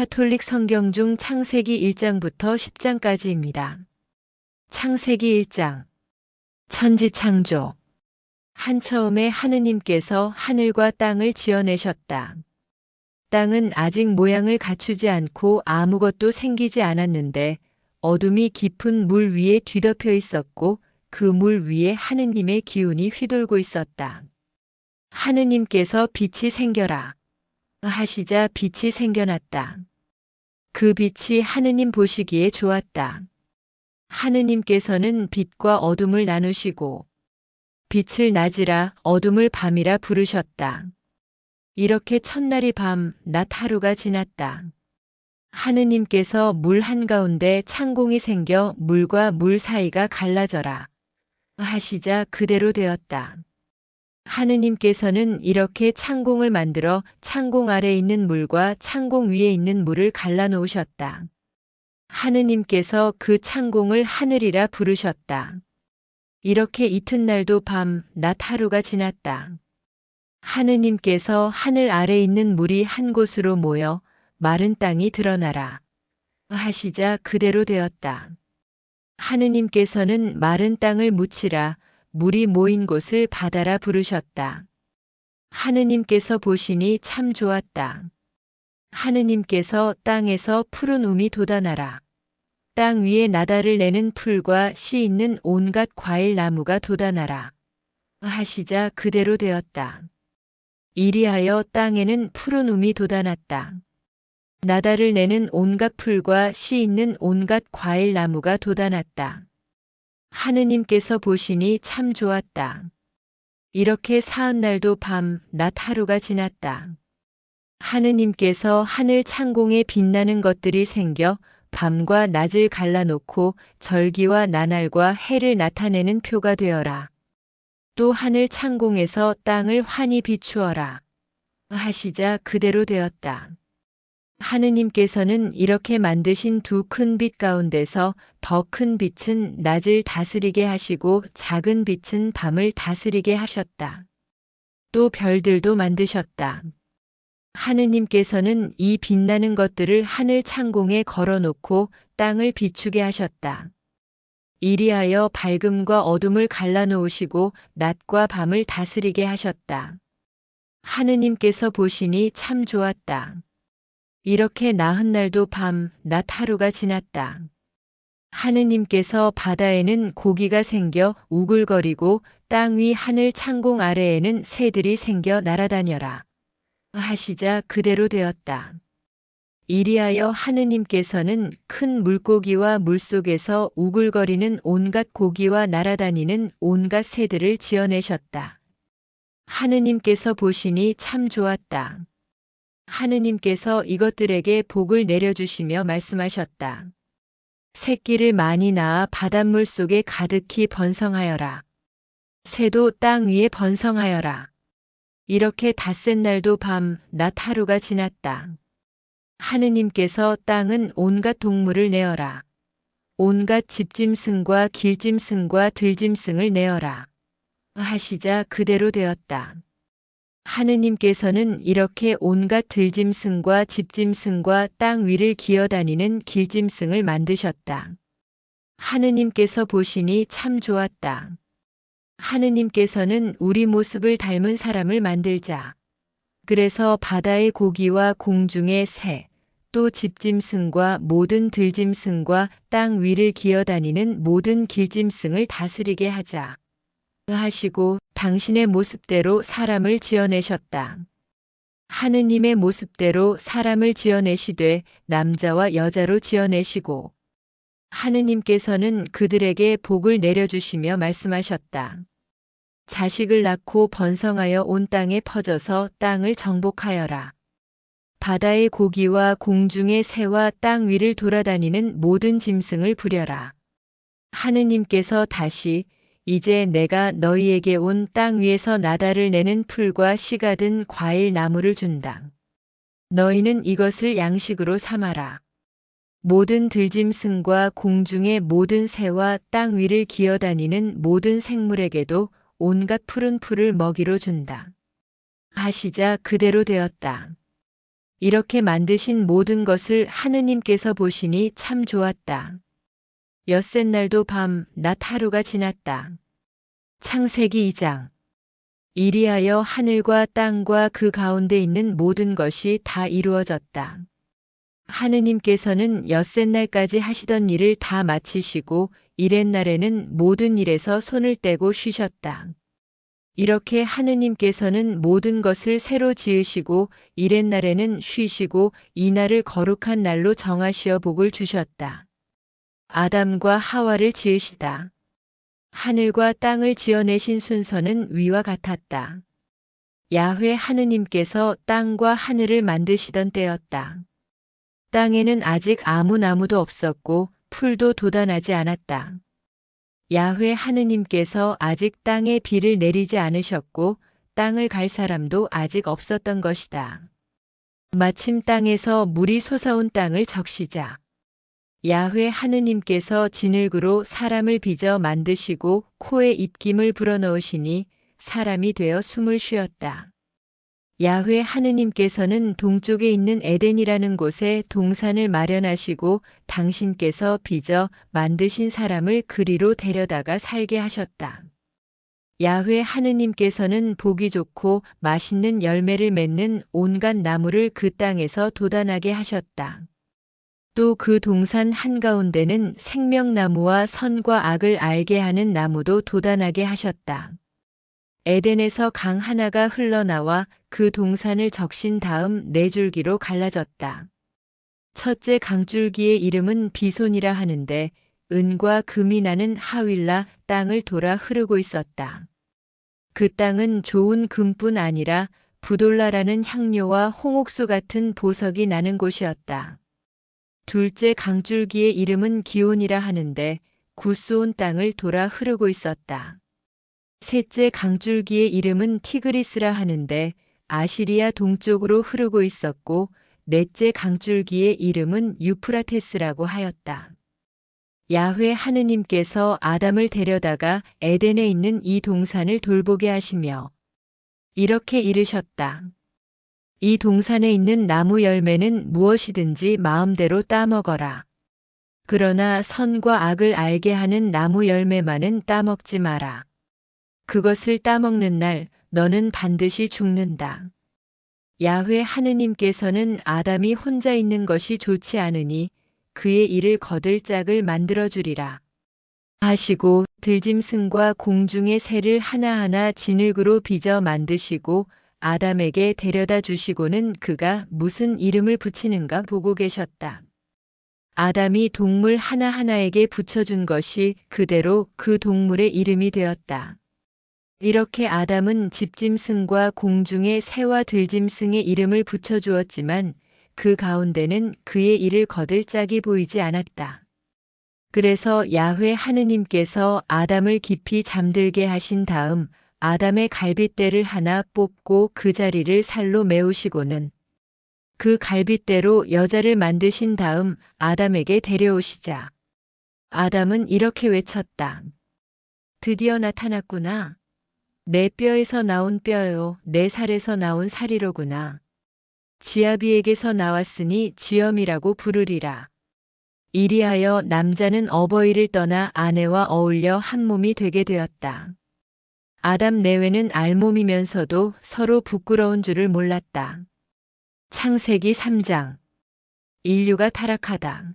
가톨릭 성경 중 창세기 1장부터 10장까지입니다. 창세기 1장. 천지 창조. 한처음에 하느님께서 하늘과 땅을 지어내셨다. 땅은 아직 모양을 갖추지 않고 아무것도 생기지 않았는데 어둠이 깊은 물 위에 뒤덮여 있었고 그 물 위에 하느님의 기운이 휘돌고 있었다. 하느님께서 빛이 생겨라 하시자 빛이 생겨났다. 그 빛이 하느님 보시기에 좋았다. 하느님께서는 빛과 어둠을 나누시고 빛을 낮이라 어둠을 밤이라 부르셨다. 이렇게 첫날이 밤, 낮 하루가 지났다. 하느님께서 물 한가운데 창공이 생겨 물과 물 사이가 갈라져라 하시자 그대로 되었다. 하느님께서는 이렇게 창공을 만들어 창공 아래 있는 물과 창공 위에 있는 물을 갈라놓으셨다. 하느님께서 그 창공을 하늘이라 부르셨다. 이렇게 이튿날도 밤, 낮 하루가 지났다. 하느님께서 하늘 아래 있는 물이 한 곳으로 모여 마른 땅이 드러나라 하시자 그대로 되었다. 하느님께서는 마른 땅을 묻히라 물이 모인 곳을 바다라 부르셨다. 하느님께서 보시니 참 좋았다. 하느님께서 땅에서 푸른 움이 돋아나라. 땅 위에 나달을 내는 풀과 씨 있는 온갖 과일 나무가 돋아나라 하시자 그대로 되었다. 이리하여 땅에는 푸른 움이 돋아났다. 나달을 내는 온갖 풀과 씨 있는 온갖 과일 나무가 돋아났다. 하느님께서 보시니 참 좋았다. 이렇게 사흔날도 밤, 낮 하루가 지났다. 하느님께서 하늘 창공에 빛나는 것들이 생겨 밤과 낮을 갈라놓고 절기와 나날과 해를 나타내는 표가 되어라. 또 하늘 창공에서 땅을 환히 비추어라 하시자 그대로 되었다. 하느님께서는 이렇게 만드신 두 큰 빛 가운데서 더 큰 빛은 낮을 다스리게 하시고 작은 빛은 밤을 다스리게 하셨다. 또 별들도 만드셨다. 하느님께서는 이 빛나는 것들을 하늘 창공에 걸어놓고 땅을 비추게 하셨다. 이리하여 밝음과 어둠을 갈라놓으시고 낮과 밤을 다스리게 하셨다. 하느님께서 보시니 참 좋았다. 이렇게 나흔날도 밤, 낮 하루가 지났다. 하느님께서 바다에는 고기가 생겨 우글거리고 땅 위 하늘 창공 아래에는 새들이 생겨 날아다녀라 하시자 그대로 되었다. 이리하여 하느님께서는 큰 물고기와 물속에서 우글거리는 온갖 고기와 날아다니는 온갖 새들을 지어내셨다. 하느님께서 보시니 참 좋았다. 하느님께서 이것들에게 복을 내려주시며 말씀하셨다. 새끼를 많이 낳아 바닷물 속에 가득히 번성하여라. 새도 땅 위에 번성하여라. 이렇게 닷새 날도 밤, 낮 하루가 지났다. 하느님께서 땅은 온갖 동물을 내어라. 온갖 집짐승과 길짐승과 들짐승을 내어라 하시자 그대로 되었다. 하느님께서는 이렇게 온갖 들짐승과 집짐승과 땅 위를 기어다니는 길짐승을 만드셨다. 하느님께서 보시니 참 좋았다. 하느님께서는 우리 모습을 닮은 사람을 만들자. 그래서 바다의 고기와 공중의 새, 또 집짐승과 모든 들짐승과 땅 위를 기어다니는 모든 길짐승을 다스리게 하자 하시고 당신의 모습대로 사람을 지어내셨다. 하느님의 모습대로 사람을 지어내시되 남자와 여자로 지어내시고 하느님께서는 그들에게 복을 내려주시며 말씀하셨다. 자식을 낳고 번성하여 온 땅에 퍼져서 땅을 정복하여라. 바다의 고기와 공중의 새와 땅 위를 돌아다니는 모든 짐승을 부려라. 하느님께서 다시 이제 내가 너희에게 온 땅 위에서 나달을 내는 풀과 씨가 든 과일 나무를 준다. 너희는 이것을 양식으로 삼아라. 모든 들짐승과 공중의 모든 새와 땅 위를 기어다니는 모든 생물에게도 온갖 푸른 풀을 먹이로 준다. 하시자 그대로 되었다. 이렇게 만드신 모든 것을 하느님께서 보시니 참 좋았다. 엿새 날도 밤, 낮 하루가 지났다. 창세기 2장. 이리하여 하늘과 땅과 그 가운데 있는 모든 것이 다 이루어졌다. 하느님께서는 엿새 날까지 하시던 일을 다 마치시고 이렛날에는 모든 일에서 손을 떼고 쉬셨다. 이렇게 하느님께서는 모든 것을 새로 지으시고 이렛날에는 쉬시고 이날을 거룩한 날로 정하시어 복을 주셨다. 아담과 하와를 지으시다. 하늘과 땅을 지어내신 순서는 위와 같았다. 야훼 하느님께서 땅과 하늘을 만드시던 때였다. 땅에는 아직 아무 나무도 없었고 풀도 돋아나지 않았다. 야훼 하느님께서 아직 땅에 비를 내리지 않으셨고 땅을 갈 사람도 아직 없었던 것이다. 마침 땅에서 물이 솟아온 땅을 적시자 야훼 하느님께서 진흙으로 사람을 빚어 만드시고 코에 입김을 불어넣으시니 사람이 되어 숨을 쉬었다. 야훼 하느님께서는 동쪽에 있는 에덴이라는 곳에 동산을 마련하시고 당신께서 빚어 만드신 사람을 그리로 데려다가 살게 하셨다. 야훼 하느님께서는 보기 좋고 맛있는 열매를 맺는 온갖 나무를 그 땅에서 돋아나게 하셨다. 또 그 동산 한가운데는 생명나무와 선과 악을 알게 하는 나무도 돋아나게 하셨다. 에덴에서 강 하나가 흘러나와 그 동산을 적신 다음 네 줄기로 갈라졌다. 첫째 강줄기의 이름은 비손이라 하는데 은과 금이 나는 하윌라 땅을 돌아 흐르고 있었다. 그 땅은 좋은 금뿐 아니라 부돌라라는 향료와 홍옥수 같은 보석이 나는 곳이었다. 둘째 강줄기의 이름은 기온이라 하는데 구스온 땅을 돌아 흐르고 있었다. 셋째 강줄기의 이름은 티그리스라 하는데 아시리아 동쪽으로 흐르고 있었고 넷째 강줄기의 이름은 유프라테스라고 하였다. 야훼 하느님께서 아담을 데려다가 에덴에 있는 이 동산을 돌보게 하시며 이렇게 이르셨다. 이 동산에 있는 나무 열매는 무엇이든지 마음대로 따먹어라. 그러나 선과 악을 알게 하는 나무 열매만은 따먹지 마라. 그것을 따먹는 날 너는 반드시 죽는다. 야훼 하느님께서는 아담이 혼자 있는 것이 좋지 않으니 그의 이를 거둘 짝을 만들어 주리라 하시고 들짐승과 공중의 새를 하나하나 진흙으로 빚어 만드시고 아담에게 데려다 주시고는 그가 무슨 이름을 붙이는가 보고 계셨다. 아담이 동물 하나하나에게 붙여준 것이 그대로 그 동물의 이름이 되었다. 이렇게 아담은 집짐승과 공중의 새와 들짐승의 이름을 붙여주었지만 그 가운데는 그의 이를 거둘 짝이 보이지 않았다. 그래서 야훼 하느님께서 아담을 깊이 잠들게 하신 다음 아담의 갈빗대를 하나 뽑고 그 자리를 살로 메우시고는 그 갈빗대로 여자를 만드신 다음 아담에게 데려오시자. 아담은 이렇게 외쳤다. 드디어 나타났구나. 내 뼈에서 나온 뼈요, 내 살에서 나온 살이로구나. 지아비에게서 나왔으니 지엄이라고 부르리라. 이리하여 남자는 어버이를 떠나 아내와 어울려 한 몸이 되게 되었다. 아담 내외는 알몸이면서도 서로 부끄러운 줄을 몰랐다. 창세기 3장. 인류가 타락하다.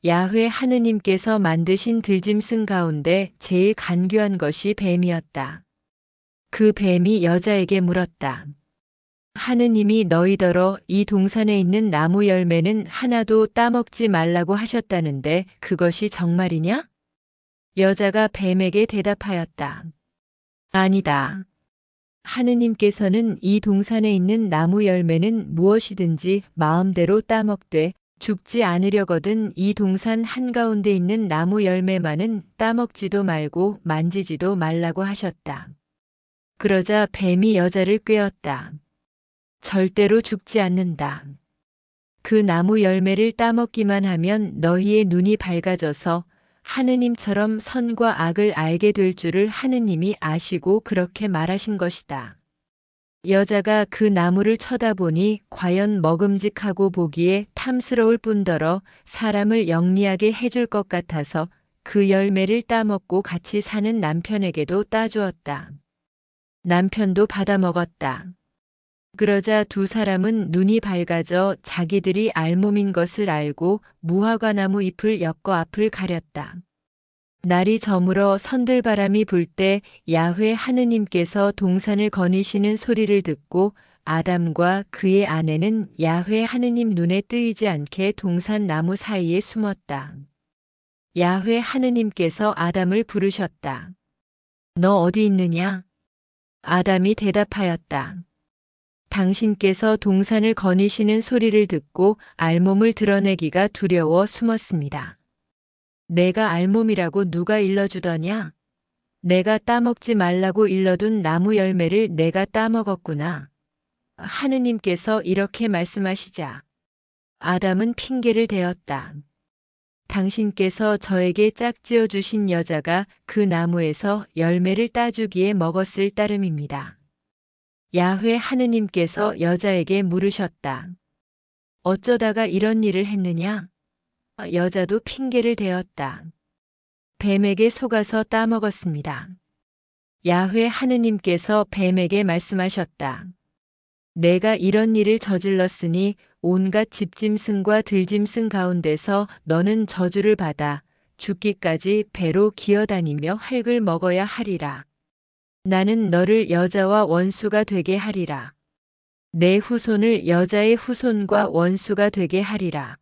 야훼 하느님께서 만드신 들짐승 가운데 제일 간교한 것이 뱀이었다. 그 뱀이 여자에게 물었다. 하느님이 너희더러 이 동산에 있는 나무 열매는 하나도 따먹지 말라고 하셨다는데 그것이 정말이냐? 여자가 뱀에게 대답하였다. 아니다. 하느님께서는 이 동산에 있는 나무 열매는 무엇이든지 마음대로 따먹되 죽지 않으려거든 이 동산 한가운데 있는 나무 열매만은 따먹지도 말고 만지지도 말라고 하셨다. 그러자 뱀이 여자를 꾀었다. 절대로 죽지 않는다. 그 나무 열매를 따먹기만 하면 너희의 눈이 밝아져서 하느님처럼 선과 악을 알게 될 줄을 하느님이 아시고 그렇게 말하신 것이다. 여자가 그 나무를 쳐다보니 과연 먹음직하고 보기에 탐스러울 뿐더러 사람을 영리하게 해줄 것 같아서 그 열매를 따먹고 같이 사는 남편에게도 따주었다. 남편도 받아먹었다. 그러자 두 사람은 눈이 밝아져 자기들이 알몸인 것을 알고 무화과나무 잎을 엮어 앞을 가렸다. 날이 저물어 선들바람이 불 때 야훼 하느님께서 동산을 거니시는 소리를 듣고 아담과 그의 아내는 야훼 하느님 눈에 뜨이지 않게 동산 나무 사이에 숨었다. 야훼 하느님께서 아담을 부르셨다. 너 어디 있느냐? 아담이 대답하였다. 당신께서 동산을 거니시는 소리를 듣고 알몸을 드러내기가 두려워 숨었습니다. 내가 알몸이라고 누가 일러주더냐? 내가 따먹지 말라고 일러둔 나무 열매를 내가 따먹었구나. 하느님께서 이렇게 말씀하시자 아담은 핑계를 대었다. 당신께서 저에게 짝지어 주신 여자가 그 나무에서 열매를 따주기에 먹었을 따름입니다. 야훼 하느님께서 여자에게 물으셨다. 어쩌다가 이런 일을 했느냐? 여자도 핑계를 대었다. 뱀에게 속아서 따먹었습니다. 야훼 하느님께서 뱀에게 말씀하셨다. 내가 이런 일을 저질렀으니 온갖 집짐승과 들짐승 가운데서 너는 저주를 받아 죽기까지 배로 기어다니며 흙을 먹어야 하리라. 나는 너를 여자와 원수가 되게 하리라. 내 후손을 여자의 후손과 원수가 되게 하리라.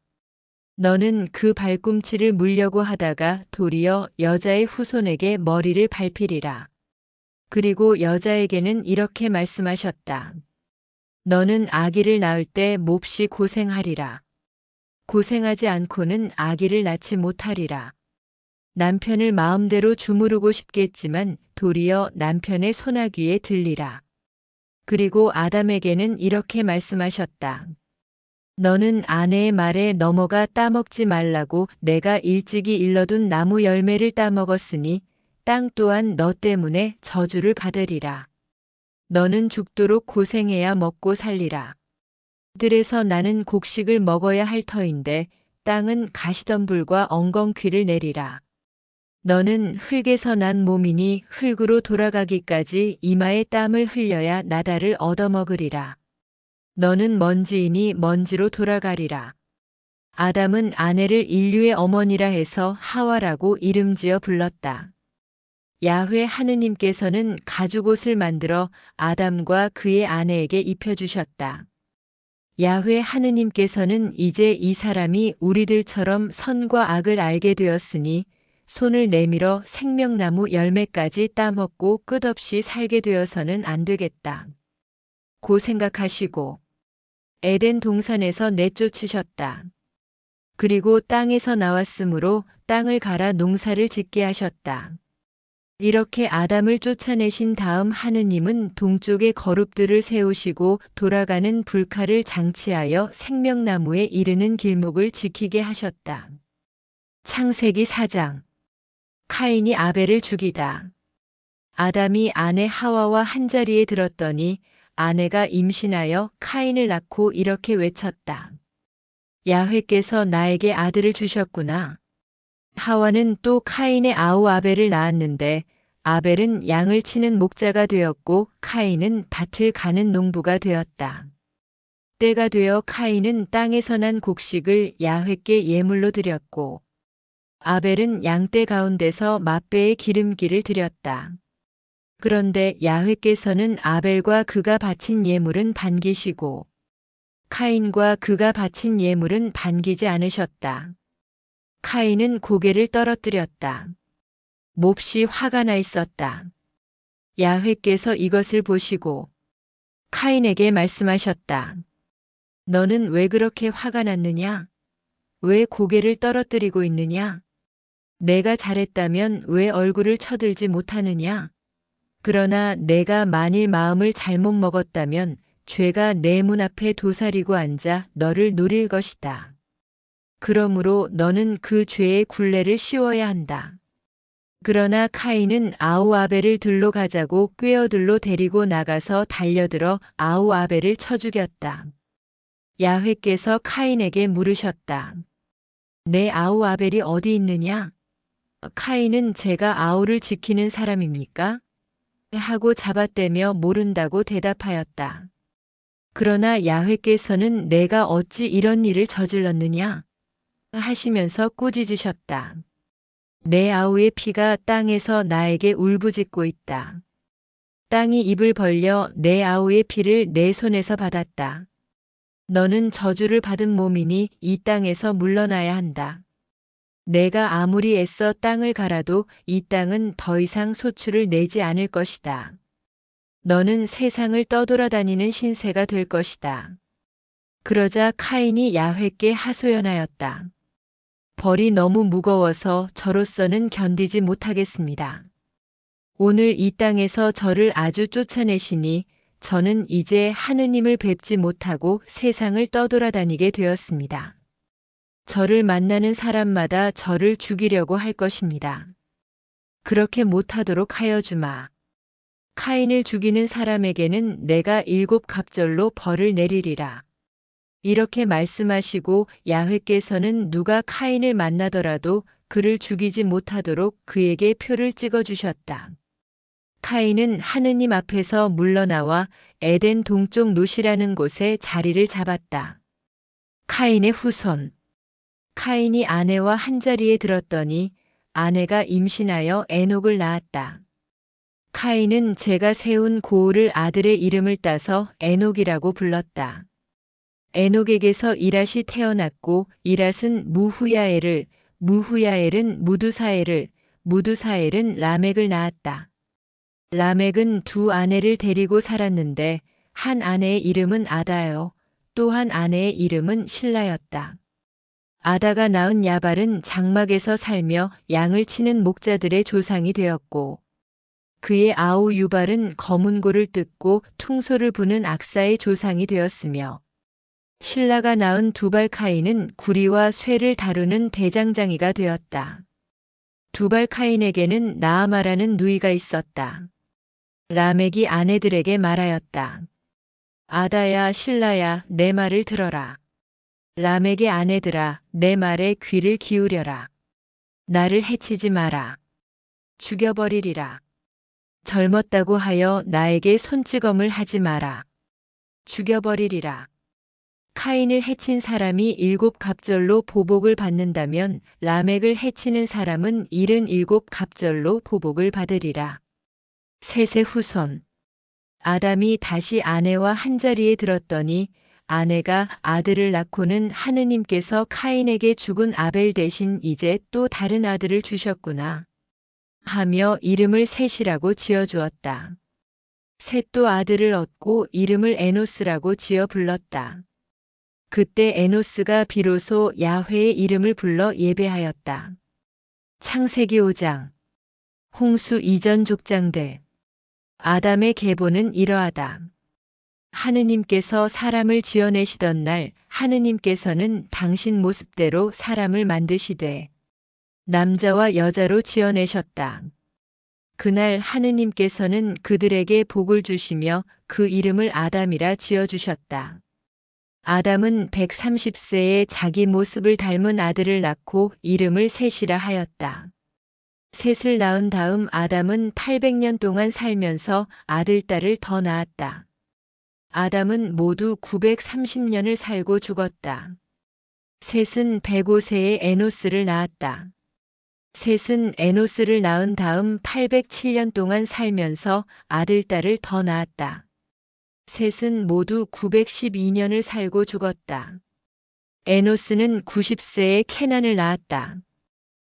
너는 그 발꿈치를 물려고 하다가 도리어 여자의 후손에게 머리를 밟히리라. 그리고 여자에게는 이렇게 말씀하셨다. 너는 아기를 낳을 때 몹시 고생하리라. 고생하지 않고는 아기를 낳지 못하리라. 남편을 마음대로 주무르고 싶겠지만 도리어 남편의 소나귀에 들리라. 그리고 아담에게는 이렇게 말씀하셨다. 너는 아내의 말에 넘어가 따먹지 말라고 내가 일찍이 일러둔 나무 열매를 따먹었으니 땅 또한 너 때문에 저주를 받으리라. 너는 죽도록 고생해야 먹고 살리라. 들에서 나는 곡식을 먹어야 할 터인데 땅은 가시덤불과 엉겅퀴를 내리라. 너는 흙에서 난 몸이니 흙으로 돌아가기까지 이마에 땀을 흘려야 나다를 얻어먹으리라. 너는 먼지이니 먼지로 돌아가리라. 아담은 아내를 인류의 어머니라 해서 하와라고 이름지어 불렀다. 야훼 하느님께서는 가죽옷을 만들어 아담과 그의 아내에게 입혀주셨다. 야훼 하느님께서는 이제 이 사람이 우리들처럼 선과 악을 알게 되었으니 손을 내밀어 생명나무 열매까지 따먹고 끝없이 살게 되어서는 안 되겠다. 고 생각하시고 에덴 동산에서 내쫓으셨다. 그리고 땅에서 나왔으므로 땅을 갈아 농사를 짓게 하셨다. 이렇게 아담을 쫓아내신 다음 하느님은 동쪽에 거룹들을 세우시고 돌아가는 불칼을 장치하여 생명나무에 이르는 길목을 지키게 하셨다. 창세기 4장. 카인이 아벨을 죽이다. 아담이 아내 하와와 한자리에 들었더니 아내가 임신하여 카인을 낳고 이렇게 외쳤다. 야훼께서 나에게 아들을 주셨구나. 하와는 또 카인의 아우 아벨을 낳았는데 아벨은 양을 치는 목자가 되었고 카인은 밭을 가는 농부가 되었다. 때가 되어 카인은 땅에서 난 곡식을 야훼께 예물로 드렸고 아벨은 양떼 가운데서 맛배의 기름기를 드렸다. 그런데 야훼께서는 아벨과 그가 바친 예물은 반기시고 카인과 그가 바친 예물은 반기지 않으셨다. 카인은 고개를 떨어뜨렸다. 몹시 화가 나 있었다. 야훼께서 이것을 보시고 카인에게 말씀하셨다. 너는 왜 그렇게 화가 났느냐? 왜 고개를 떨어뜨리고 있느냐? 내가 잘했다면 왜 얼굴을 쳐들지 못하느냐? 그러나 내가 만일 마음을 잘못 먹었다면 죄가 내 문 앞에 도사리고 앉아 너를 노릴 것이다. 그러므로 너는 그 죄의 굴레를 씌워야 한다. 그러나 카인은 아우아벨을 들로 가자고 꾀어들로 데리고 나가서 달려들어 아우아벨을 쳐 죽였다. 야훼께서 카인에게 물으셨다. 내 아우아벨이 어디 있느냐? 카인은 제가 아우를 지키는 사람입니까? 하고 잡아떼며 모른다고 대답하였다. 그러나 야훼께서는 내가 어찌 이런 일을 저질렀느냐? 하시면서 꾸짖으셨다. 내 아우의 피가 땅에서 나에게 울부짖고 있다. 땅이 입을 벌려 내 아우의 피를 내 손에서 받았다. 너는 저주를 받은 몸이니 이 땅에서 물러나야 한다. 내가 아무리 애써 땅을 갈아도 이 땅은 더 이상 소출을 내지 않을 것이다. 너는 세상을 떠돌아다니는 신세가 될 것이다. 그러자 카인이 야훼께 하소연하였다. 벌이 너무 무거워서 저로서는 견디지 못하겠습니다. 오늘 이 땅에서 저를 아주 쫓아내시니 저는 이제 하느님을 뵙지 못하고 세상을 떠돌아다니게 되었습니다. 저를 만나는 사람마다 저를 죽이려고 할 것입니다. 그렇게 못하도록 하여 주마. 카인을 죽이는 사람에게는 내가 7갑절로 벌을 내리리라. 이렇게 말씀하시고 야훼께서는 누가 카인을 만나더라도 그를 죽이지 못하도록 그에게 표를 찍어 주셨다. 카인은 하느님 앞에서 물러나와 에덴 동쪽 노시라는 곳에 자리를 잡았다. 카인의 후손. 카인이 아내와 한자리에 들었더니 아내가 임신하여 에녹을 낳았다. 카인은 제가 세운 고울을 아들의 이름을 따서 에녹이라고 불렀다. 에녹에게서 이랏이 태어났고 이랏은 무후야엘을, 무후야엘은 무두사엘을, 무두사엘은 라멕을 낳았다. 라멕은 두 아내를 데리고 살았는데 한 아내의 이름은 아다요, 또 한 아내의 이름은 실라였다. 아다가 낳은 야발은 장막에서 살며 양을 치는 목자들의 조상이 되었고 그의 아우 유발은 검은 고를 뜯고 퉁소를 부는 악사의 조상이 되었으며 실라가 낳은 두발 카인은 구리와 쇠를 다루는 대장장이가 되었다. 두발 카인에게는 나아마라는 누이가 있었다. 라멕이 아내들에게 말하였다. 아다야 실라야 내 말을 들어라. 라멕의 아내들아 내 말에 귀를 기울여라. 나를 해치지 마라. 죽여버리리라. 젊었다고 하여 나에게 손찌검을 하지 마라. 죽여버리리라. 카인을 해친 사람이 7갑절로 보복을 받는다면 라멕을 해치는 사람은 77갑절로 보복을 받으리라. 셋의 후손. 아담이 다시 아내와 한자리에 들었더니 아내가 아들을 낳고는 하느님께서 카인에게 죽은 아벨 대신 이제 또 다른 아들을 주셨구나 하며 이름을 셋이라고 지어주었다. 셋도 아들을 얻고 이름을 에노스라고 지어 불렀다. 그때 에노스가 비로소 야훼의 이름을 불러 예배하였다. 창세기 5장. 홍수 이전 족장들. 아담의 계보는 이러하다. 하느님께서 사람을 지어내시던 날 하느님께서는 당신 모습대로 사람을 만드시되 남자와 여자로 지어내셨다. 그날 하느님께서는 그들에게 복을 주시며 그 이름을 아담이라 지어주셨다. 아담은 130세에 자기 모습을 닮은 아들을 낳고 이름을 셋이라 하였다. 셋을 낳은 다음 아담은 800년 동안 살면서 아들, 딸을 더 낳았다. 아담은 모두 930년을 살고 죽었다. 셋은 105세에 에노스를 낳았다. 셋은 에노스를 낳은 다음 807년 동안 살면서 아들, 딸을 더 낳았다. 셋은 모두 912년을 살고 죽었다. 에노스는 90세에 케난을 낳았다.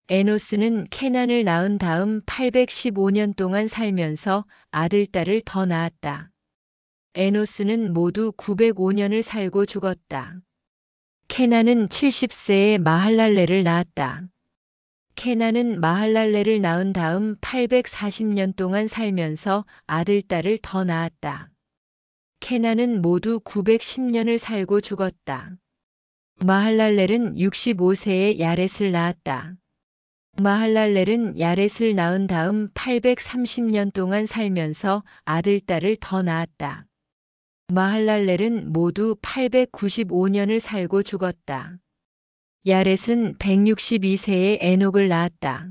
에노스는 케난을 낳은 다음 815년 동안 살면서 아들, 딸을 더 낳았다. 에노스는 모두 905년을 살고 죽었다. 케난은 70세에 마할랄레를 낳았다. 케난은 마할랄레를 낳은 다음 840년 동안 살면서 아들, 딸을 더 낳았다. 케난은 모두 910년을 살고 죽었다. 마할랄렐은 65세에 야렛을 낳았다. 마할랄렐은 야렛을 낳은 다음 830년 동안 살면서 아들, 딸을 더 낳았다. 마할랄렐은 모두 895년을 살고 죽었다. 야렛은 162세에 에녹을 낳았다.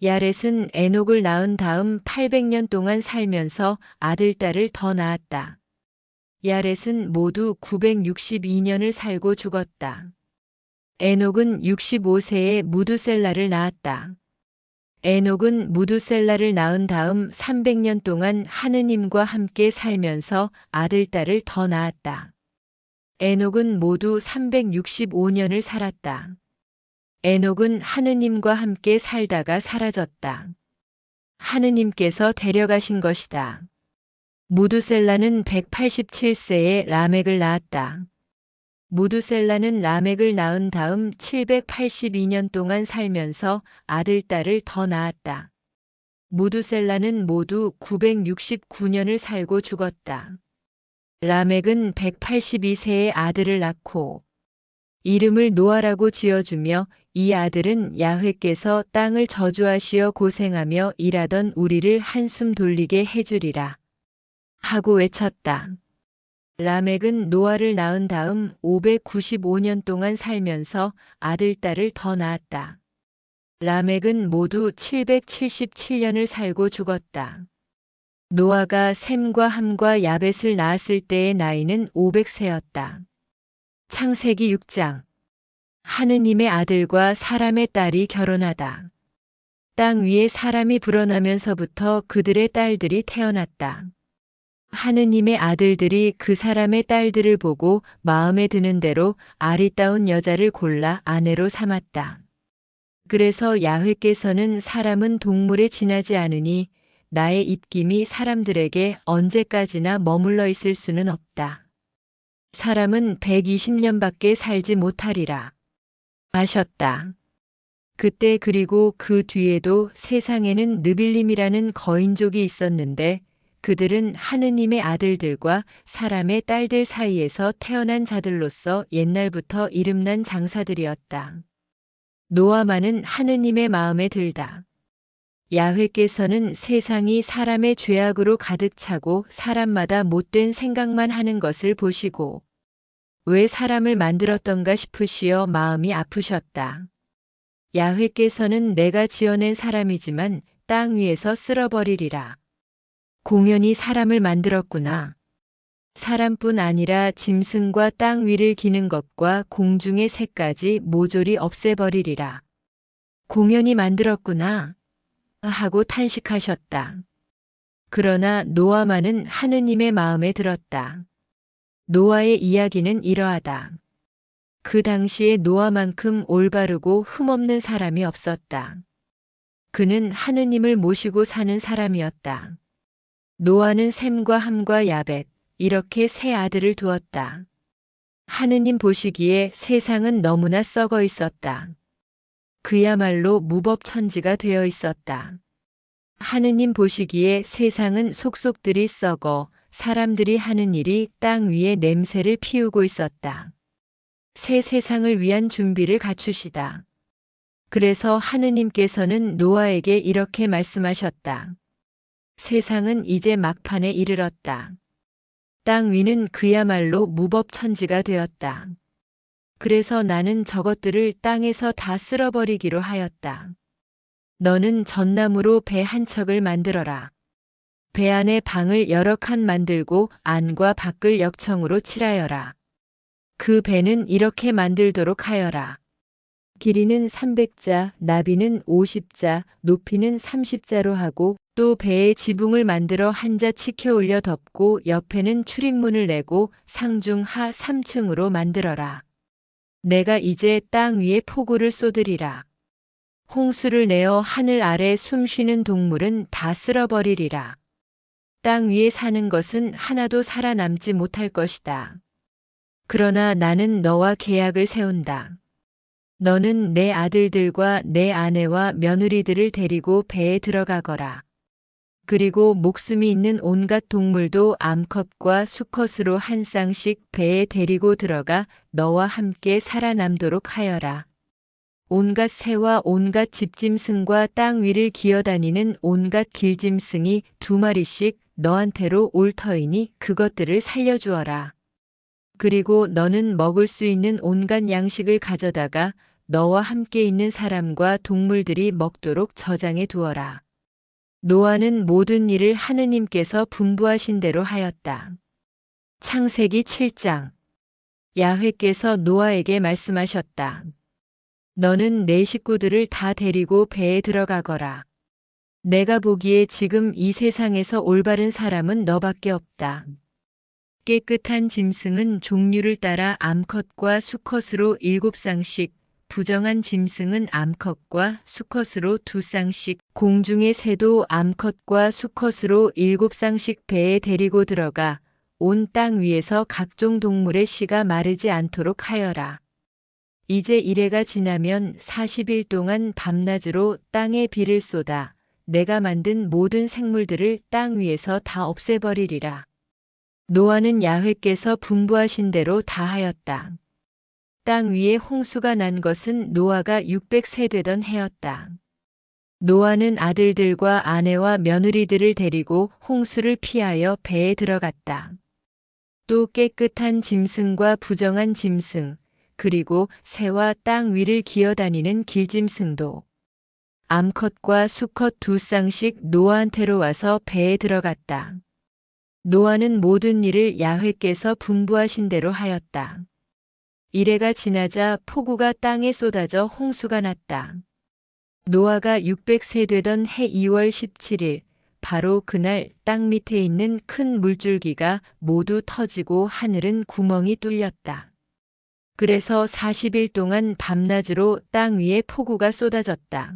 야렛은 에녹을 낳은 다음 800년 동안 살면서 아들, 딸을 더 낳았다. 야렛은 모두 962년을 살고 죽었다. 에녹은 65세에 무두셀라를 낳았다. 에녹은 무두셀라를 낳은 다음 300년 동안 하느님과 함께 살면서 아들, 딸을 더 낳았다. 에녹은 모두 365년을 살았다. 에녹은 하느님과 함께 살다가 사라졌다. 하느님께서 데려가신 것이다. 무두셀라는 187세에 라멕을 낳았다. 무두셀라는 라멕을 낳은 다음 782년 동안 살면서 아들, 딸을 더 낳았다. 무두셀라는 모두 969년을 살고 죽었다. 라멕은 182세에 아들을 낳고 이름을 노아라고 지어주며 이 아들은 야훼께서 땅을 저주하시어 고생하며 일하던 우리를 한숨 돌리게 해주리라 하고 외쳤다. 라멕은 노아를 낳은 다음 595년 동안 살면서 아들, 딸을 더 낳았다. 라멕은 모두 777년을 살고 죽었다. 노아가 셈과 함과 야벳을 낳았을 때의 나이는 500세였다. 창세기 6장. 하느님의 아들과 사람의 딸이 결혼하다. 땅 위에 사람이 불어나면서부터 그들의 딸들이 태어났다. 하느님의 아들들이 그 사람의 딸들을 보고 마음에 드는 대로 아리따운 여자를 골라 아내로 삼았다. 그래서 야훼께서는 사람은 동물에 지나지 않으니 나의 입김이 사람들에게 언제까지나 머물러 있을 수는 없다. 사람은 120년밖에 살지 못하리라 하셨다. 그때 그리고 그 뒤에도 세상에는 느빌림이라는 거인족이 있었는데 그들은 하느님의 아들들과 사람의 딸들 사이에서 태어난 자들로서 옛날부터 이름난 장사들이었다. 노아만은 하느님의 마음에 들다. 야훼께서는 세상이 사람의 죄악으로 가득 차고 사람마다 못된 생각만 하는 것을 보시고 왜 사람을 만들었던가 싶으시어 마음이 아프셨다. 야훼께서는 내가 지어낸 사람이지만 땅 위에서 쓸어버리리라. 공연히 사람을 만들었구나. 사람뿐 아니라 짐승과 땅 위를 기는 것과 공중의 새까지 모조리 없애버리리라. 공연히 만들었구나. 하고 탄식하셨다. 그러나 노아만은 하느님의 마음에 들었다. 노아의 이야기는 이러하다. 그 당시에 노아만큼 올바르고 흠없는 사람이 없었다. 그는 하느님을 모시고 사는 사람이었다. 노아는 셈과 함과 야벳, 이렇게 세 아들을 두었다. 하느님 보시기에 세상은 너무나 썩어 있었다. 그야말로 무법천지가 되어 있었다. 하느님 보시기에 세상은 속속들이 썩어 사람들이 하는 일이 땅 위에 냄새를 피우고 있었다. 새 세상을 위한 준비를 갖추시다. 그래서 하느님께서는 노아에게 이렇게 말씀하셨다. 세상은 이제 막판에 이르렀다. 땅 위는 그야말로 무법천지가 되었다. 그래서 나는 저것들을 땅에서 다 쓸어버리기로 하였다. 너는 전나무로 배 한 척을 만들어라. 배 안에 방을 여러 칸 만들고 안과 밖을 역청으로 칠하여라. 그 배는 이렇게 만들도록 하여라. 길이는 300자, 나비는 50자, 높이는 30자로 하고 또 배에 지붕을 만들어 한자 치켜 올려 덮고 옆에는 출입문을 내고 상중 하 3층으로 만들어라. 내가 이제 땅 위에 폭우를 쏟으리라. 홍수를 내어 하늘 아래 숨쉬는 동물은 다 쓸어버리리라. 땅 위에 사는 것은 하나도 살아남지 못할 것이다. 그러나 나는 너와 계약을 세운다. 너는 내 아들들과 내 아내와 며느리들을 데리고 배에 들어가거라. 그리고 목숨이 있는 온갖 동물도 암컷과 수컷으로 한 쌍씩 배에 데리고 들어가 너와 함께 살아남도록 하여라. 온갖 새와 온갖 집짐승과 땅 위를 기어다니는 온갖 길짐승이 2마리씩 너한테로 올 터이니 그것들을 살려주어라. 그리고 너는 먹을 수 있는 온갖 양식을 가져다가 너와 함께 있는 사람과 동물들이 먹도록 저장해 두어라. 노아는 모든 일을 하느님께서 분부하신 대로 하였다. 창세기 7장. 야훼께서 노아에게 말씀하셨다. 너는 내 식구들을 다 데리고 배에 들어가거라. 내가 보기에 지금 이 세상에서 올바른 사람은 너밖에 없다. 깨끗한 짐승은 종류를 따라 암컷과 수컷으로 7쌍씩, 부정한 짐승은 암컷과 수컷으로 2쌍씩, 공중의 새도 암컷과 수컷으로 7쌍씩 배에 데리고 들어가 온 땅 위에서 각종 동물의 씨가 마르지 않도록 하여라. 이제 이래가 지나면 40일 동안 밤낮으로 땅에 비를 쏟아 내가 만든 모든 생물들을 땅 위에서 다 없애버리리라. 노아는 야훼께서 분부하신 대로 다 하였다. 땅 위에 홍수가 난 것은 노아가 600세 되던 해였다. 노아는 아들들과 아내와 며느리들을 데리고 홍수를 피하여 배에 들어갔다. 또 깨끗한 짐승과 부정한 짐승, 그리고 새와 땅 위를 기어다니는 길짐승도 암컷과 수컷 2쌍씩 노아한테로 와서 배에 들어갔다. 노아는 모든 일을 야훼께서 분부하신 대로 하였다. 이래가 지나자 폭우가 땅에 쏟아져 홍수가 났다. 노아가 600세 되던 해 2월 17일, 바로 그날 땅 밑에 있는 큰 물줄기가 모두 터지고 하늘은 구멍이 뚫렸다. 그래서 40일 동안 밤낮으로 땅 위에 폭우가 쏟아졌다.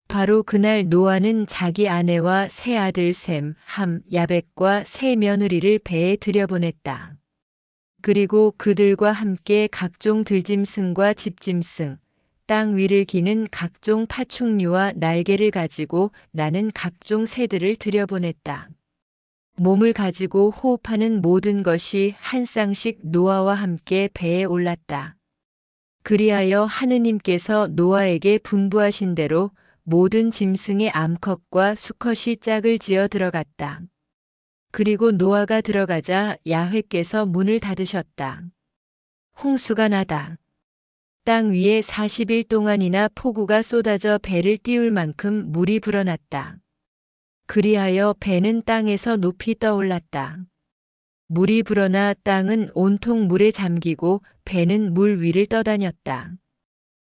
바로 그날 노아는 자기 아내와 세 아들 셈, 함, 야벳과 세 며느리를 배에 들여보냈다. 그리고 그들과 함께 각종 들짐승과 집짐승, 땅 위를 기는 각종 파충류와 날개를 가지고 나는 각종 새들을 들여보냈다. 몸을 가지고 호흡하는 모든 것이 한 쌍씩 노아와 함께 배에 올랐다. 그리하여 하느님께서 노아에게 분부하신 대로 모든 짐승의 암컷과 수컷이 짝을 지어 들어갔다. 그리고 노아가 들어가자 야훼께서 문을 닫으셨다. 홍수가 나다. 땅 위에 40일 동안이나 폭우가 쏟아져 배를 띄울 만큼 물이 불어났다. 그리하여 배는 땅에서 높이 떠올랐다. 물이 불어나 땅은 온통 물에 잠기고 배는 물 위를 떠다녔다.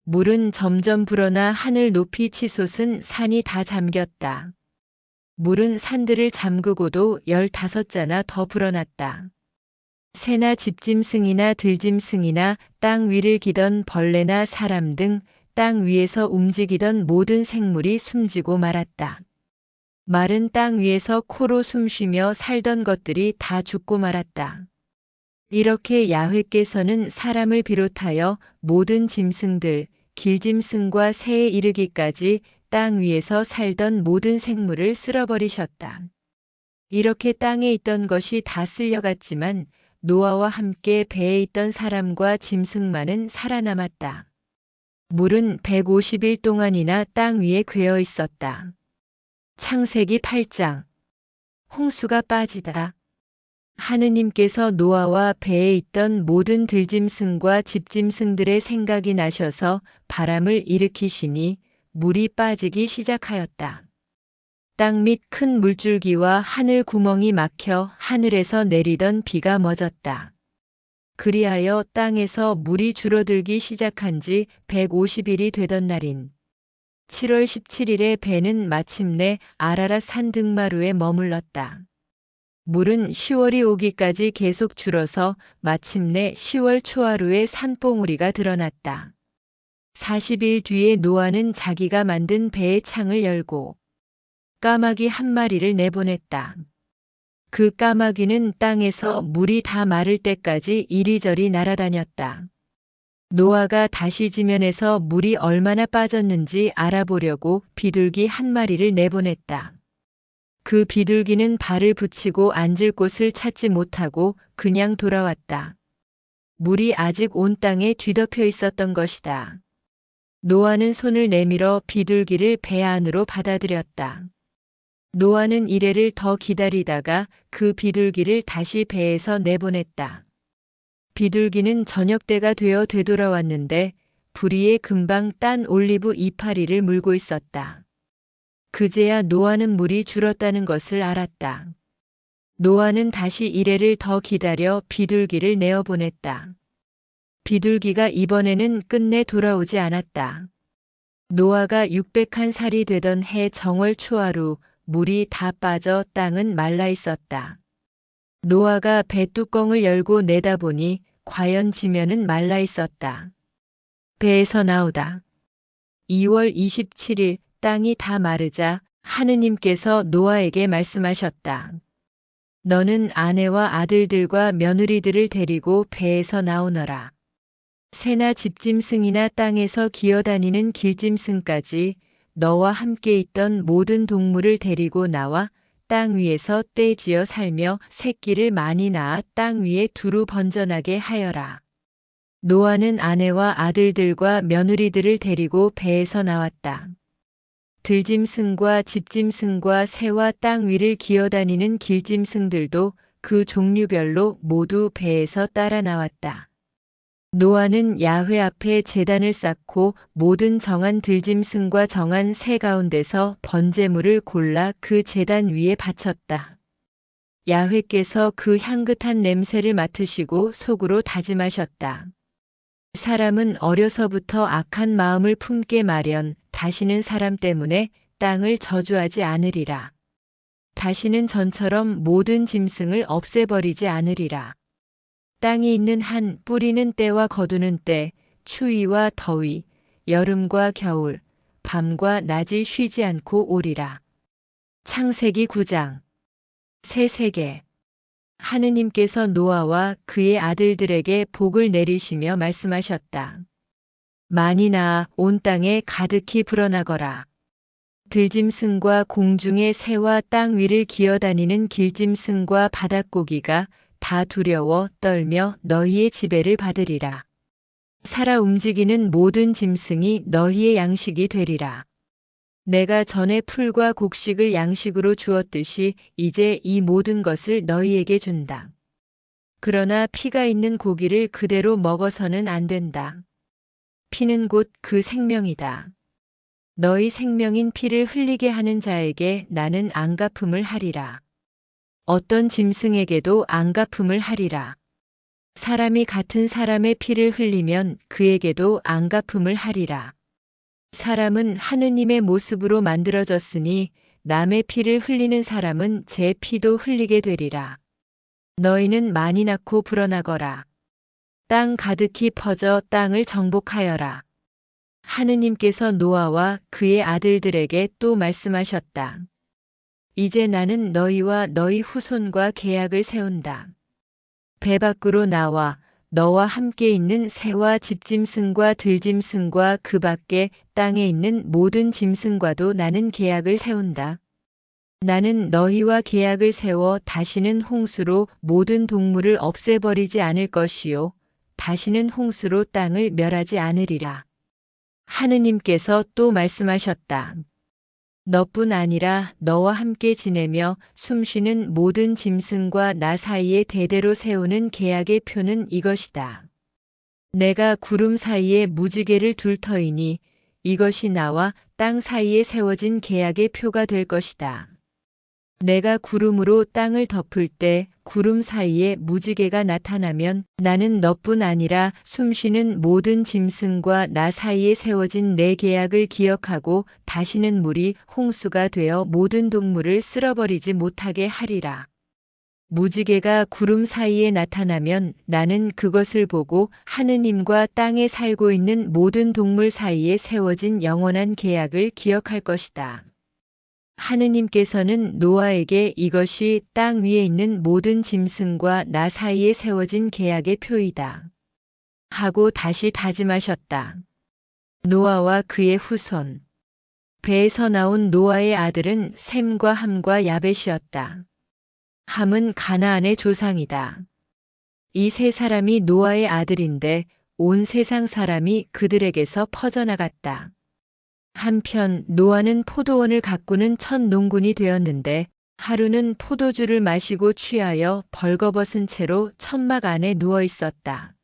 물은 점점 불어나 하늘 높이 치솟은 산이 다 잠겼다. 물은 산들을 잠그고도 15자나 더 불어났다. 새나 집짐승이나 들짐승이나 땅 위를 기던 벌레나 사람 등 땅 위에서 움직이던 모든 생물이 숨지고 말았다. 마른 땅 위에서 코로 숨쉬며 살던 것들이 다 죽고 말았다. 이렇게 야훼께서는 사람을 비롯하여 모든 짐승들, 길짐승과 새에 이르기까지 땅 위에서 살던 모든 생물을 쓸어버리셨다. 이렇게 땅에 있던 것이 다 쓸려갔지만 노아와 함께 배에 있던 사람과 짐승만은 살아남았다. 물은 150일 동안이나 땅 위에 괴어 있었다. 창세기 8장. 홍수가 빠지다. 하느님께서 노아와 배에 있던 모든 들짐승과 집짐승들의 생각이 나셔서 바람을 일으키시니 물이 빠지기 시작하였다. 땅 밑 큰 물줄기와 하늘 구멍이 막혀 하늘에서 내리던 비가 멎었다. 그리하여 땅에서 물이 줄어들기 시작한 지 150일이 되던 날인 7월 17일에 배는 마침내 아라랏 산 등마루에 머물렀다. 물은 10월이 오기까지 계속 줄어서 마침내 10월 초하루에 산봉우리가 드러났다. 40일 뒤에 노아는 자기가 만든 배의 창을 열고 까마귀 한 마리를 내보냈다. 그 까마귀는 땅에서 물이 다 마를 때까지 이리저리 날아다녔다. 노아가 다시 지면에서 물이 얼마나 빠졌는지 알아보려고 비둘기 한 마리를 내보냈다. 그 비둘기는 발을 붙이고 앉을 곳을 찾지 못하고 그냥 돌아왔다. 물이 아직 온 땅에 뒤덮여 있었던 것이다. 노아는 손을 내밀어 비둘기를 배 안으로 받아들였다. 노아는 이래를 더 기다리다가 그 비둘기를 다시 배에서 내보냈다. 비둘기는 저녁때가 되어 되돌아왔는데 부리에 금방 딴 올리브 이파리를 물고 있었다. 그제야 노아는 물이 줄었다는 것을 알았다. 노아는 다시 이래를 더 기다려 비둘기를 내어보냈다. 비둘기가 이번에는 끝내 돌아오지 않았다. 노아가 601살이 되던 해 정월 초하루 물이 다 빠져 땅은 말라 있었다. 노아가 배뚜껑을 열고 내다보니 과연 지면은 말라 있었다. 배에서 나오다. 2월 27일 땅이 다 마르자 하느님께서 노아에게 말씀하셨다. 너는 아내와 아들들과 며느리들을 데리고 배에서 나오너라. 새나 집짐승이나 땅에서 기어다니는 길짐승까지 너와 함께 있던 모든 동물을 데리고 나와 땅 위에서 떼지어 살며 새끼를 많이 낳아 땅 위에 두루 번져나게 하여라. 노아는 아내와 아들들과 며느리들을 데리고 배에서 나왔다. 들짐승과 집짐승과 새와 땅 위를 기어다니는 길짐승들도 그 종류별로 모두 배에서 따라 나왔다. 노아는 야훼 앞에 제단을 쌓고 모든 정한 들짐승과 정한 새 가운데서 번제물을 골라 그 제단 위에 바쳤다. 야훼께서 그 향긋한 냄새를 맡으시고 속으로 다짐하셨다. 사람은 어려서부터 악한 마음을 품게 마련, 다시는 사람 때문에 땅을 저주하지 않으리라. 다시는 전처럼 모든 짐승을 없애버리지 않으리라. 땅이 있는 한 뿌리는 때와 거두는 때, 추위와 더위, 여름과 겨울, 밤과 낮이 쉬지 않고 오리라. 창세기 9장. 새 세계. 하느님께서 노아와 그의 아들들에게 복을 내리시며 말씀하셨다. 많이 낳아 온 땅에 가득히 불어나거라. 들짐승과 공중의 새와 땅 위를 기어다니는 길짐승과 바닷고기가 다 두려워 떨며 너희의 지배를 받으리라. 살아 움직이는 모든 짐승이 너희의 양식이 되리라. 내가 전에 풀과 곡식을 양식으로 주었듯이 이제 이 모든 것을 너희에게 준다. 그러나 피가 있는 고기를 그대로 먹어서는 안 된다. 피는 곧 그 생명이다. 너희 생명인 피를 흘리게 하는 자에게 나는 안갚음을 하리라. 어떤 짐승에게도 안갚음을 하리라. 사람이 같은 사람의 피를 흘리면 그에게도 안갚음을 하리라. 사람은 하느님의 모습으로 만들어졌으니 남의 피를 흘리는 사람은 제 피도 흘리게 되리라. 너희는 많이 낳고 불어나거라. 땅 가득히 퍼져 땅을 정복하여라. 하느님께서 노아와 그의 아들들에게 또 말씀하셨다. 이제 나는 너희와 너희 후손과 계약을 세운다. 배 밖으로 나와 너와 함께 있는 새와 집짐승과 들짐승과 그 밖에 땅에 있는 모든 짐승과도 나는 계약을 세운다. 나는 너희와 계약을 세워 다시는 홍수로 모든 동물을 없애버리지 않을 것이요. 다시는 홍수로 땅을 멸하지 않으리라. 하느님께서 또 말씀하셨다. 너뿐 아니라 너와 함께 지내며 숨쉬는 모든 짐승과 나 사이에 대대로 세우는 계약의 표는 이것이다. 내가 구름 사이에 무지개를 둘 터이니 이것이 나와 땅 사이에 세워진 계약의 표가 될 것이다. 내가 구름으로 땅을 덮을 때 구름 사이에 무지개가 나타나면 나는 너뿐 아니라 숨쉬는 모든 짐승과 나 사이에 세워진 내 계약을 기억하고 다시는 물이 홍수가 되어 모든 동물을 쓸어버리지 못하게 하리라. 무지개가 구름 사이에 나타나면 나는 그것을 보고 하느님과 땅에 살고 있는 모든 동물 사이에 세워진 영원한 계약을 기억할 것이다. 하느님께서는 노아에게 이것이 땅 위에 있는 모든 짐승과 나 사이에 세워진 계약의 표이다. 하고 다시 다짐하셨다. 노아와 그의 후손. 배에서 나온 노아의 아들은 셈과 함과 야벳이었다. 함은 가나안의 조상이다. 이 세 사람이 노아의 아들인데 온 세상 사람이 그들에게서 퍼져나갔다. 한편 노아는 포도원을 가꾸는 첫 농군이 되었는데 하루는 포도주를 마시고 취하여 벌거벗은 채로 천막 안에 누워 있었다.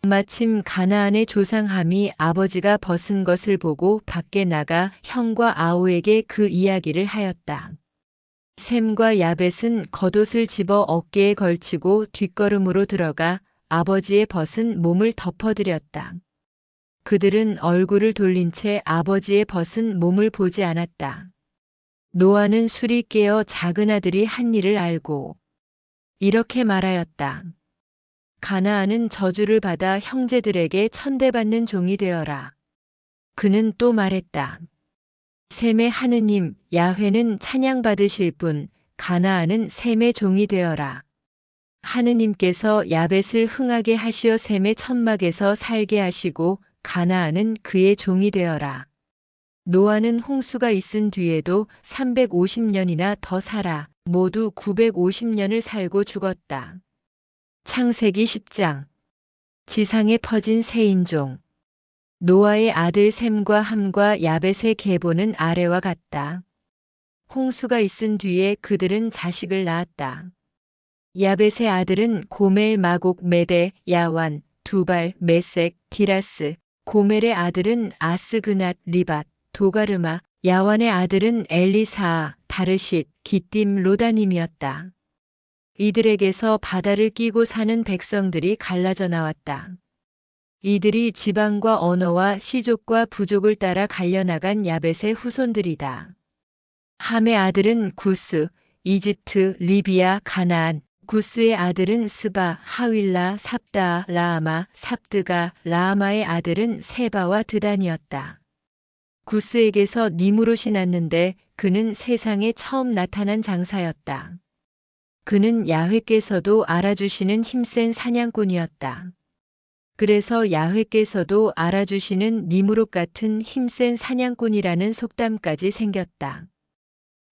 마침 가나안의 조상함이 아버지가 벗은 것을 보고 밖에 나가 형과 아우에게 그 이야기를 하였다. 셈과 야벳은 겉옷을 집어 어깨에 걸치고 뒷걸음으로 들어가 아버지의 벗은 몸을 덮어드렸다. 그들은 얼굴을 돌린 채 아버지의 벗은 몸을 보지 않았다. 노아는 술이 깨어 작은 아들이 한 일을 알고 이렇게 말하였다. 가나안은 저주를 받아 형제들에게 천대받는 종이 되어라. 그는 또 말했다. 셈의 하느님 야훼는 찬양받으실 분, 가나안은 셈의 종이 되어라. 하느님께서 야벳을 흥하게 하시어 셈의 천막에서 살게 하시고 가나안은 그의 종이 되어라. 노아는 홍수가 있은 뒤에도 350년이나 더 살아 모두 950년을 살고 죽었다. 창세기 10장. 지상에 퍼진 새 인종. 노아의 아들 셈과 함과 야벳의 계보는 아래와 같다. 홍수가 있은 뒤에 그들은 자식을 낳았다. 야벳의 아들은 고멜, 마곡, 메대, 야완, 두발, 메색, 디라스. 고멜의 아들은 아스그낫, 리밧, 도가르마. 야완의 아들은 엘리사, 다르쉿, 기띔, 로다님이었다. 이들에게서 바다를 끼고 사는 백성들이 갈라져 나왔다. 이들이 지방과 언어와 시족과 부족을 따라 갈려나간 야벳의 후손들이다. 함의 아들은 구스, 이집트, 리비아, 가나안. 구스의 아들은 스바, 하윌라, 삽다, 라아마, 삽드가. 라아마의 아들은 세바와 드단이었다. 구스에게서 니무롯이 났는데 그는 세상에 처음 나타난 장사였다. 그는 야훼께서도 알아주시는 힘센 사냥꾼이었다. 그래서 야훼께서도 알아주시는 니무롯 같은 힘센 사냥꾼이라는 속담까지 생겼다.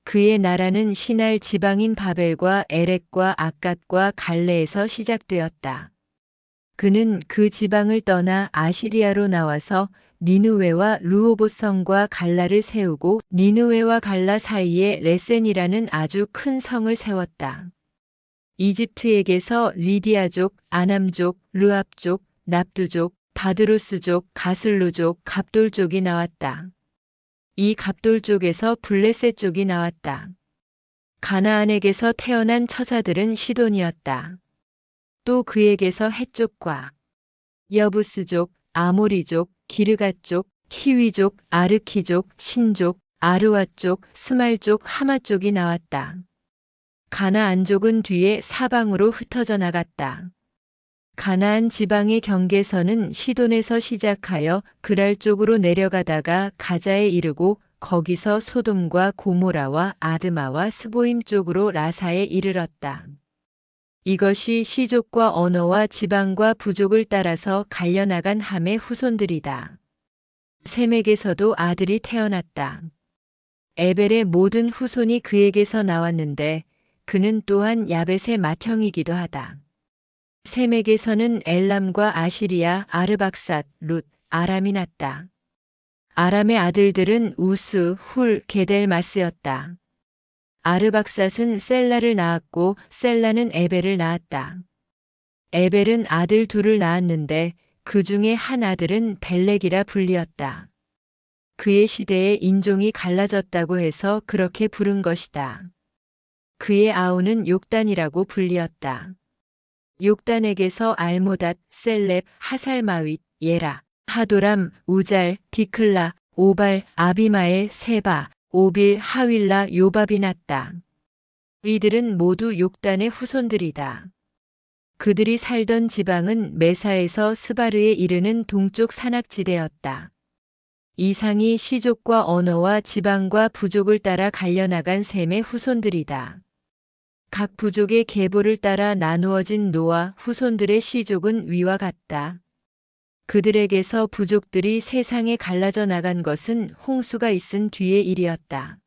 그의 나라는 시날 지방인 바벨과 에렉과 악갓과 갈레에서 시작되었다. 그는 그 지방을 떠나 아시리아로 나와서 니느웨와 르호봇 성과 갈라를 세우고 니느웨와 갈라 사이에 레센이라는 아주 큰 성을 세웠다. 이집트에게서 리디아족, 아남족, 르압족, 납두족, 바드로스족, 가슬루족, 갑돌족이 나왔다. 이 갑돌족에서 블레셋족이 나왔다. 가나안에게서 태어난 처자들은 시돈이었다. 또 그에게서 헷족과 여부스족, 아모리족, 기르갓족, 히위족, 아르키족, 신족, 아르와족, 스말족, 하마족이 나왔다. 가나안족은 뒤에 사방으로 흩어져 나갔다. 가나안 지방의 경계선은 시돈에서 시작하여 그랄 쪽으로 내려가다가 가자에 이르고 거기서 소돔과 고모라와 아드마와 스보임 쪽으로 라사에 이르렀다. 이것이 시족과 언어와 지방과 부족을 따라서 갈려나간 함의 후손들이다. 셈에게서도 아들이 태어났다. 에벨의 모든 후손이 그에게서 나왔는데 그는 또한 야벳의 맏형이기도 하다. 셈에게서는 엘람과 아시리아, 아르박삿, 룻, 아람이 났다. 아람의 아들들은 우스, 훌, 게델마스였다. 아르박삿은 셀라를 낳았고 셀라는 에벨을 낳았다. 에벨은 아들 둘을 낳았는데 그 중에 한 아들은 벨렉이라 불리었다. 그의 시대에 인종이 갈라졌다고 해서 그렇게 부른 것이다. 그의 아우는 욕단이라고 불리었다. 욕단에게서 알모닷, 셀렙, 하살마윗, 예라, 하도람, 우잘, 디클라, 오발, 아비마엘, 세바, 오빌, 하윌라, 요밥이 났다. 이들은 모두 욕단의 후손들이다. 그들이 살던 지방은 메사에서 스바르에 이르는 동쪽 산악지대였다. 이상이 시족과 언어와 지방과 부족을 따라 갈려나간 셈의 후손들이다. 각 부족의 계보를 따라 나누어진 노아 후손들의 시족은 위와 같다. 그들에게서 부족들이 세상에 갈라져 나간 것은 홍수가 있은 뒤의 일이었다.